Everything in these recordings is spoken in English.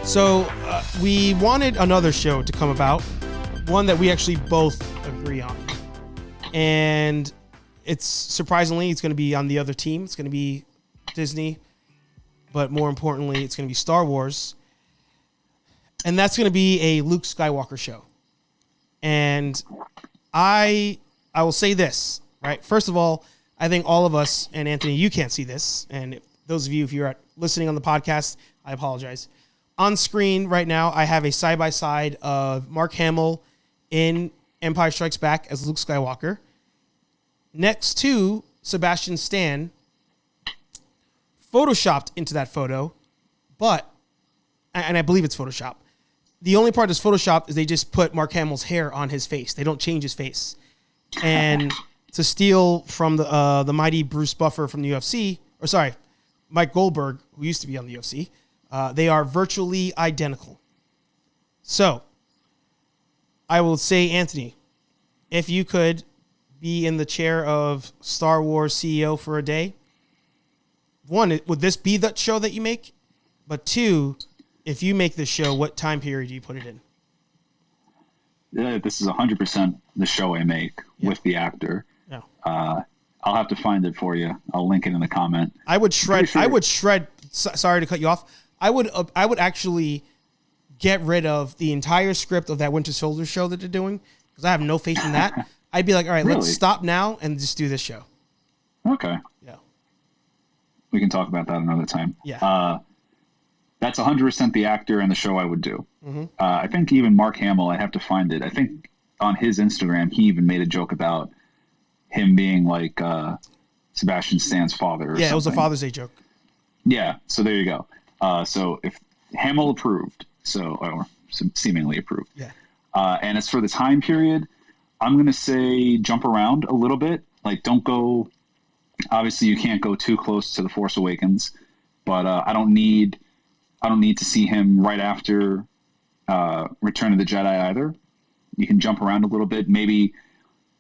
So we wanted another show to come about, one that we actually both agree on. And it's surprisingly, it's going to be on the other team. It's going to be Disney. But more importantly, it's going to be Star Wars. And that's going to be a Luke Skywalker show. And I will say this, right? First of all, I think all of us, and Anthony, you can't see this. And if, those of you, if you're listening on the podcast, I apologize. On screen right now, I have a side-by-side of Mark Hamill in Empire Strikes Back as Luke Skywalker, next to Sebastian Stan, photoshopped into that photo, but, and I believe it's Photoshop. The only part that's Photoshopped is they just put Mark Hamill's hair on his face. They don't change his face. And to steal from the mighty Bruce Buffer from the UFC, or sorry, Mike Goldberg, who used to be on the UFC, they are virtually identical. So, I will say, Anthony, if you could be in the chair of Star Wars CEO for a day, one, would this be the show that you make? But two, if you make this show, what time period do you put it in? Yeah, this is 100% the show I make with the actor. Yeah. I'll have to find it for you. I'll link it in the comment. I would shred. Sorry to cut you off. I would actually get rid of the entire script of that Winter Soldier show that they're doing because I have no faith in that. I'd be like, all right, let's stop now and just do this show. Okay. Yeah. We can talk about that another time. Yeah. That's 100% the actor and the show I would do. Mm-hmm. I think even Mark Hamill, I have to find it. I think on his Instagram, he even made a joke about him being like Sebastian Stan's father. Yeah, it was a Father's Day joke. Yeah, so there you go. So if Hamill approved, or seemingly approved. Yeah. And as for the time period, I'm going to say jump around a little bit. Like, don't go. Obviously, you can't go too close to The Force Awakens, but I don't need to see him right after Return of the Jedi either. You can jump around a little bit. Maybe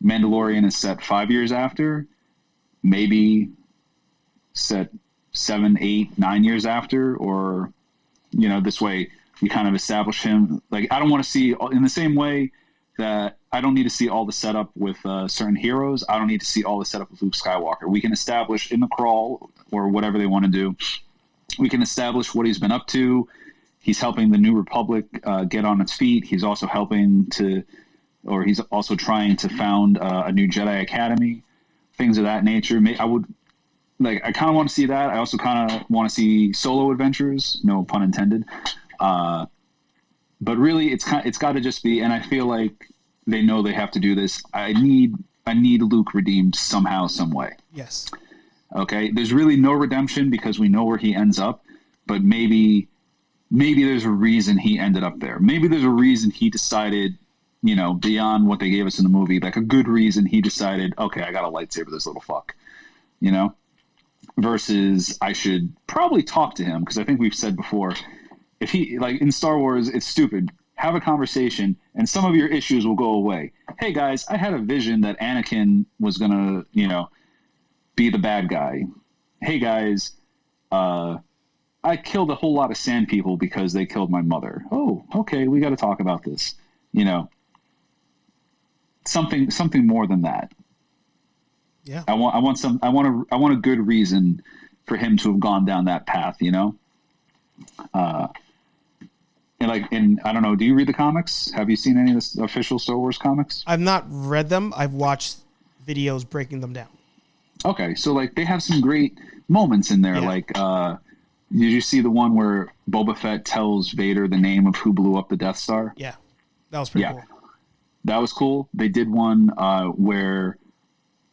Mandalorian is set 5 years after. Maybe set 7, 8, 9 years after, or this way we kind of establish him. Like, I don't want to see in the same way that I don't need to see all the setup with certain heroes. I don't need to see all the setup with Luke Skywalker. We can establish in the crawl or whatever they want to do. We can establish what he's been up to. He's helping the New Republic get on its feet. He's also he's also trying to found a new Jedi Academy, things of that nature. I kind of want to see that. I also kind of want to see solo adventures, no pun intended. But really, it's got to just be, and I feel like they know they have to do this. I need Luke redeemed somehow, some way. Yes. Okay. There's really no redemption because we know where he ends up, but maybe there's a reason he ended up there. Maybe there's a reason he decided, beyond what they gave us in the movie, like a good reason he decided, okay, I got a lightsaber this little fuck, versus I should probably talk to him. Cause I think we've said before, if he, like in Star Wars, it's stupid. Have a conversation and some of your issues will go away. Hey guys, I had a vision that Anakin was going to, be the bad guy. Hey guys, I killed a whole lot of sand people because they killed my mother. Oh, okay. We got to talk about this, something more than that. Yeah. I want a good reason for him to have gone down that path, And I don't know, do you read the comics? Have you seen any of the official Star Wars comics? I've not read them. I've watched videos breaking them down. Okay, so they have some great moments in there. Yeah. Did you see the one where Boba Fett tells Vader the name of who blew up the Death Star? Yeah, that was pretty cool. That was cool. They did one where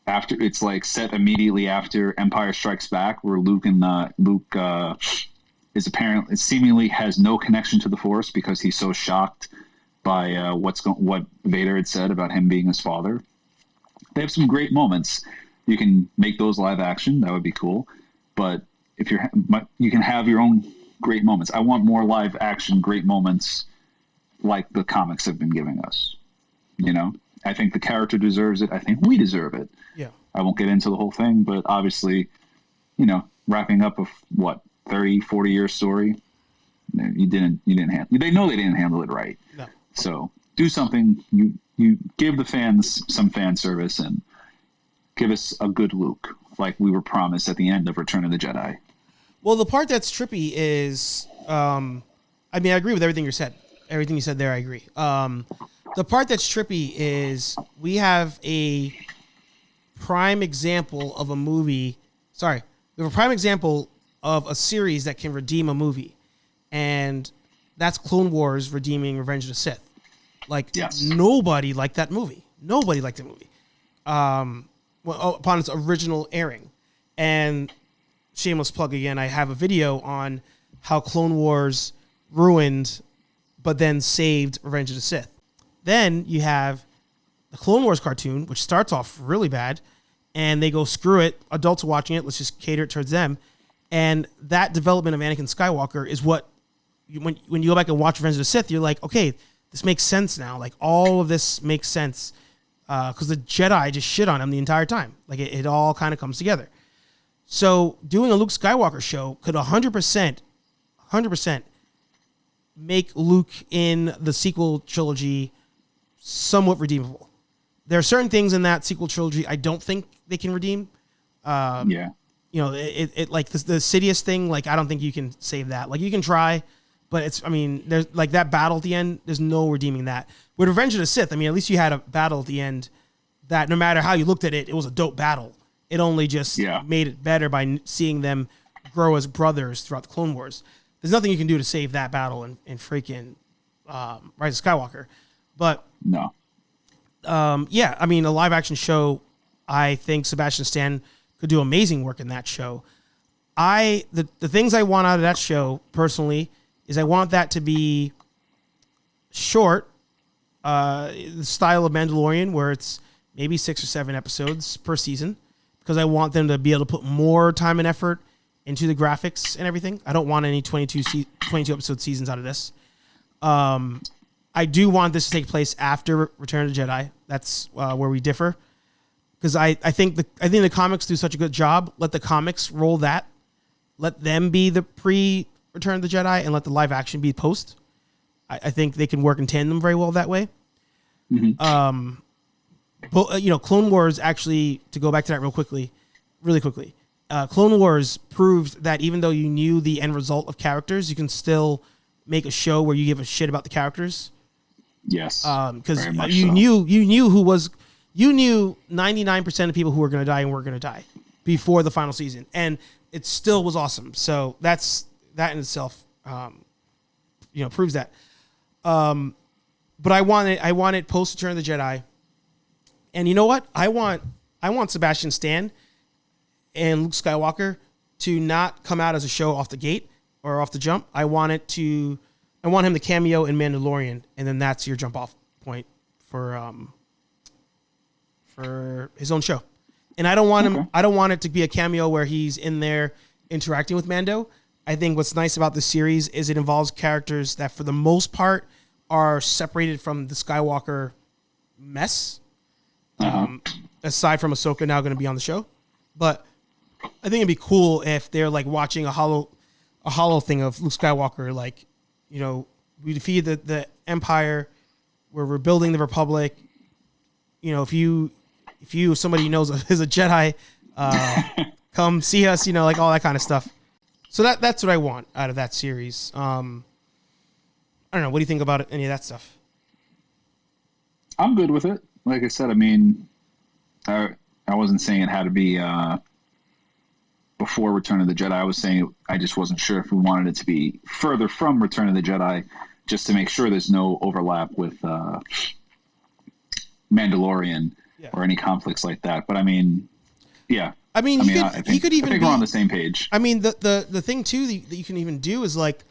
after it's set immediately after Empire Strikes Back, where Luke is apparently seemingly has no connection to the Force because he's so shocked by what Vader had said about him being his father. They have some great moments. You can make those live action. That would be cool. But if you can have your own great moments. I want more live action great moments like the comics have been giving us. I think the character deserves it. I think we deserve it. Yeah. I won't get into the whole thing, but obviously, wrapping up a 30, 40 year story. You didn't handle. They know they didn't handle it right. No. So do something. You give the fans some fan service and give us a good Luke, like we were promised at the end of Return of the Jedi. Well, the part that's trippy is, I mean, I agree with everything you said. Everything you said there, I agree. The part that's trippy is we have a prime example of a movie. Sorry, we have a prime example of a series that can redeem a movie, and that's Clone Wars redeeming Revenge of the Sith. Like, yes. Nobody liked that movie. Nobody liked the movie. Upon its original airing. And shameless plug again, I have a video on how Clone Wars ruined but then saved Revenge of the Sith. Then you have the Clone Wars cartoon, which starts off really bad, and they go, screw it, adults are watching it, let's just cater it towards them. And that development of Anakin Skywalker is what, when you go back and watch Revenge of the Sith, you're like, okay, this makes sense now. Like, all of this makes sense. Because the Jedi just shit on him the entire time. Like, it all kind of comes together. So doing a Luke Skywalker show could 100% make Luke in the sequel trilogy somewhat redeemable. There are certain things in that sequel trilogy I don't think they can redeem. Yeah. You know, it like the Sidious thing, like, I don't think you can save that. Like, you can try, but it's, I mean, there's like that battle at the end, there's no redeeming that. With Revenge of the Sith, I mean, at least you had a battle at the end that no matter how you looked at it, it was a dope battle. It only just made it better by seeing them grow as brothers throughout the Clone Wars. There's nothing you can do to save that battle in freaking Rise of Skywalker. But no. Yeah, I mean, a live action show, I think Sebastian Stan could do amazing work in that show. The things I want out of that show personally is I want that to be short, the style of Mandalorian, where it's maybe 6 or 7 episodes per season, because I want them to be able to put more time and effort into the graphics and everything. I don't want any 22 episode seasons out of this. I do want this to take place after Return of the Jedi. That's where we differ, because I think the comics do such a good job. Let the comics roll that. Let them be the pre-Return of the Jedi, and let the live action be post. I think they can work in tandem very well that way. Mm-hmm. But you know, Clone Wars, actually, to go back to that really quickly, Clone Wars proved that even though you knew the end result of characters, you can still make a show where you give a shit about the characters. Yes. Because you knew 99% of people who were going to die and were going to die before the final season, and it still was awesome. So that in itself, proves that. But I want it post Return of the Jedi. And you know what? I want Sebastian Stan and Luke Skywalker to not come out as a show off the gate or off the jump. I want him to cameo in Mandalorian, and then that's your jump off point for his own show. And I don't want him. I don't want it to be a cameo where he's in there interacting with Mando. I think what's nice about this series is it involves characters that, for the most part, are separated from the Skywalker mess. Aside from Ahsoka now going to be on the show, but I think it'd be cool if they're like watching a hollow thing of Luke Skywalker, like, you know, we defeated the Empire, we're rebuilding the Republic. You know, if somebody you know is a Jedi, come see us. You know, like all that kind of stuff. So that's what I want out of that series. I don't know. What do you think about any of that stuff? I'm good with it. Like I said, I mean, I wasn't saying it had to be before Return of the Jedi. I was saying I just wasn't sure if we wanted it to be further from Return of the Jedi, just to make sure there's no overlap with Mandalorian or any conflicts like that. But I mean, yeah. I think we're on the same page. I mean, the thing too that you can even do is, like,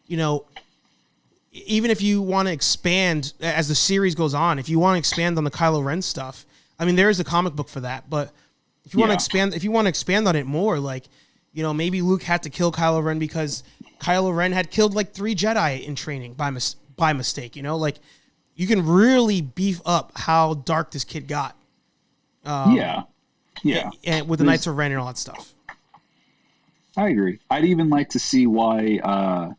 you know, even if you want to expand as the series goes on, if you want to expand on the Kylo Ren stuff, I mean, there is a comic book for that. But if you want to expand on it more, like, you know, maybe Luke had to kill Kylo Ren because Kylo Ren had killed like 3 Jedi in training by mistake. You know, like, you can really beef up how dark this kid got. And with the Knights of Ren and all that stuff. I agree. I'd even like to see why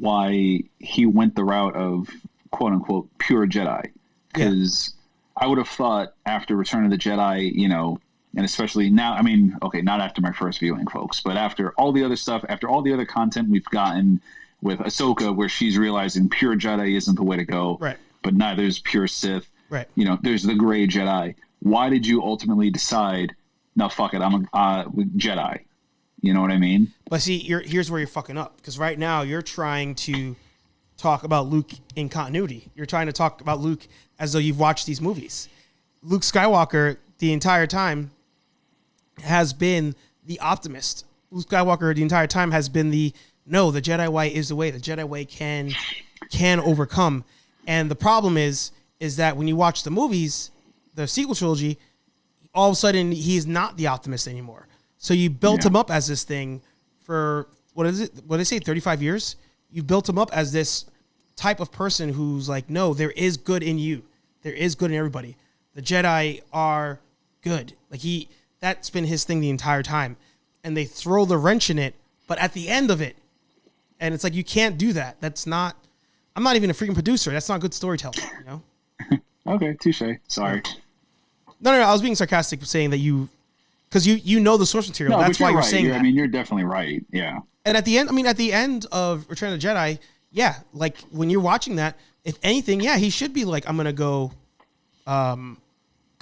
why he went the route of quote unquote pure Jedi. Because I would have thought after Return of the Jedi, you know, and especially now, I mean, okay, not after my first viewing, folks, but after all the other stuff, after all the other content we've gotten with Ahsoka, where she's realizing pure Jedi isn't the way to go, right? But neither is pure Sith, right? You know, there's the gray Jedi. Why did you ultimately decide, no, fuck it, I'm a Jedi? You know what I mean? But see, here's where you're fucking up, because right now you're trying to talk about Luke in continuity. You're trying to talk about Luke as though you've watched these movies. Luke Skywalker the entire time has been the optimist. Luke Skywalker the entire time has been the Jedi way is the way. The Jedi way can overcome. And the problem is that when you watch the movies, the sequel trilogy, all of a sudden he's not the optimist anymore. So you built him up as this thing for, what is it? What did they say, 35 years? You built him up as this type of person who's like, no, there is good in you. There is good in everybody. The Jedi are good. Like that's been his thing the entire time. And they throw the wrench in it, but at the end of it, and it's like, you can't do that. I'm not even a freaking producer. That's not good storytelling, you know? Okay, touche. Sorry. No, I was being sarcastic saying that because you know the source material. No, that's why you're right. saying that. I mean, you're definitely right. Yeah. And at the end of Return of the Jedi, yeah, like when you're watching that, if anything, yeah, he should be like, I'm going to go kind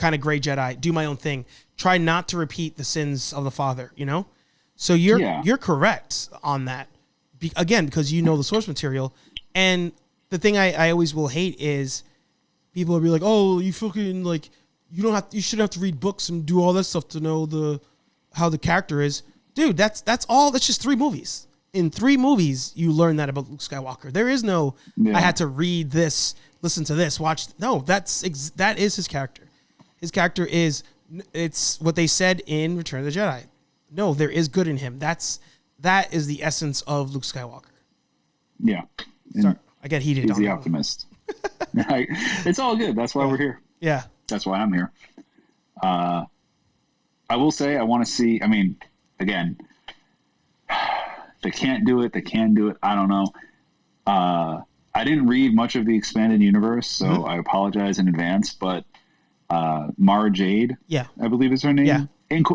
of gray Jedi, do my own thing. Try not to repeat the sins of the father, you know? So you're correct on that. Again, because you know the source material. And the thing I always will hate is people will be like, oh, you fucking like, you shouldn't have to read books and do all that stuff to know how the character is. Dude, that's all. That's just 3 movies. In 3 movies, you learn that about Luke Skywalker. There is no, I had to read this, listen to this, watch. No, that is his character. His character it's what they said in Return of the Jedi. No, there is good in him. That is the essence of Luke Skywalker. Yeah. Sorry, I get heated. He's the optimist. It's all good. That's why we're here. Yeah. That's why I'm here. I will say, I want to see, I mean, again, they can't do it. They can do it. I don't know. I didn't read much of the expanded universe, so I apologize in advance, but Mara Jade, I believe is her name. Yeah.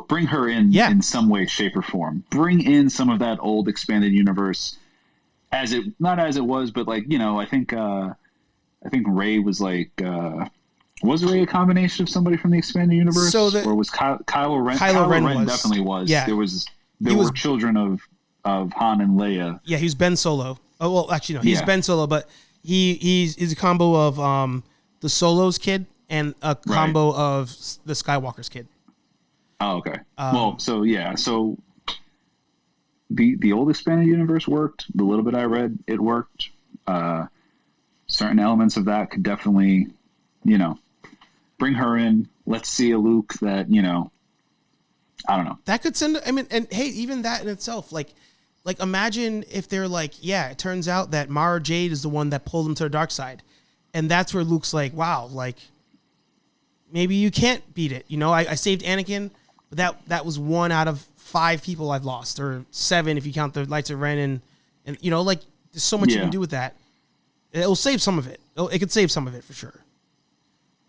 Bring her in some way, shape, or form. Bring in some of that old expanded universe not as it was, but like, you know, I think Rey was like, was Rey a combination of somebody from the expanded universe, or was Kylo Ren? Kylo Ren definitely was. Yeah. There were children of Han and Leia. Yeah, he was Ben Solo. Oh well, actually no, he's Ben Solo, but he's a combo of the Solo's kid and a combo of the Skywalker's kid. Oh, okay. So the old expanded universe worked. The little bit I read, it worked. Certain elements of that could definitely, you know, bring her in. Let's see a Luke that, you know, I don't know. That could send, I mean, and hey, even that in itself, like imagine if they're like, yeah, it turns out that Mara Jade is the one that pulled him to the dark side. And that's where Luke's like, wow, like maybe you can't beat it. You know, I saved Anakin, but that was 1 out of 5 people I've lost, or 7 if you count the Lights of Ren, and you know, like there's so much you can do with that. It'll save some of it. It could save some of it for sure.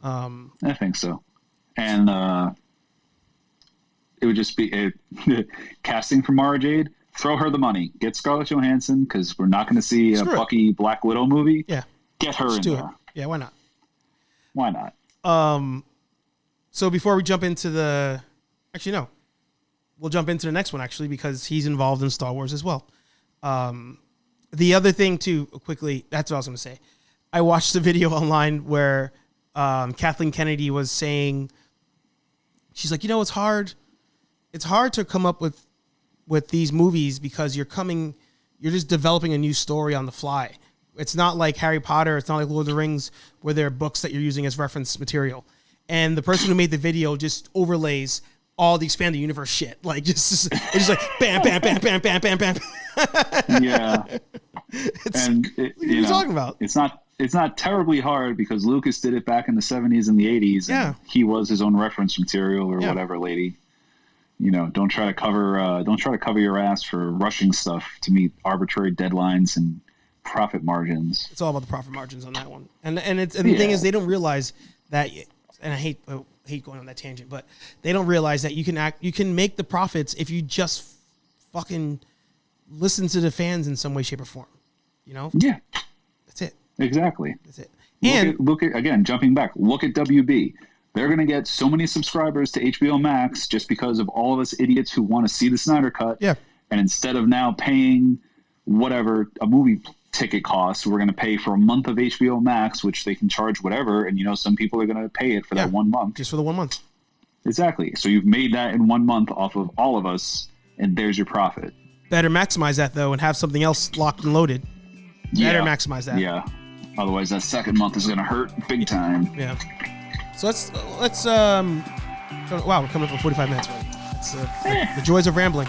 I think so. And it would just be casting for Mara Jade. Throw her the money. Get Scarlett Johansson, because we're not going to see a Bucky Black Widow movie. Yeah. Get her in there. Yeah, why not? Why not? So before we jump into we'll jump into the next one, actually, because he's involved in Star Wars as well. The other thing, too, quickly, that's what I was going to say. I watched a video online where Kathleen Kennedy was saying, she's like, you know, it's hard to come up with these movies because you're just developing a new story on the fly. It's not like Harry Potter. It's not like Lord of the Rings, where there are books that you're using as reference material. And the person who made the video just overlays all the expanded universe shit. Like it's just like bam, bam, bam, bam, bam, bam, bam. Yeah. What are you talking about? It's not terribly hard, because Lucas did it back in the 70s and the 80s. Yeah. And he was his own reference material or whatever, lady. You know, don't try to cover your ass for rushing stuff to meet arbitrary deadlines and profit margins. It's all about the profit margins on that one. And the thing is, they don't realize that, and I hate going on that tangent, but they don't realize that you can make the profits if you just fucking listen to the fans in some way, shape, or form. You know? Yeah. That's it. Exactly. That's it. Look at again, jumping back, look at WB. They're going to get so many subscribers to HBO Max just because of all of us idiots who want to see the Snyder Cut. Yeah. And instead of now paying whatever a movie ticket costs, we're going to pay for a month of HBO Max, which they can charge whatever. And, some people are going to pay it for that 1 month. Just for the 1 month. Exactly. So you've made that in 1 month off of all of us, and there's your profit. Better maximize that, though, and have something else locked and loaded. Better maximize that. Yeah. Otherwise, that second month is going to hurt big time. Yeah. So let's wow, we're coming up for 45 minutes. Right? That's the joys of rambling.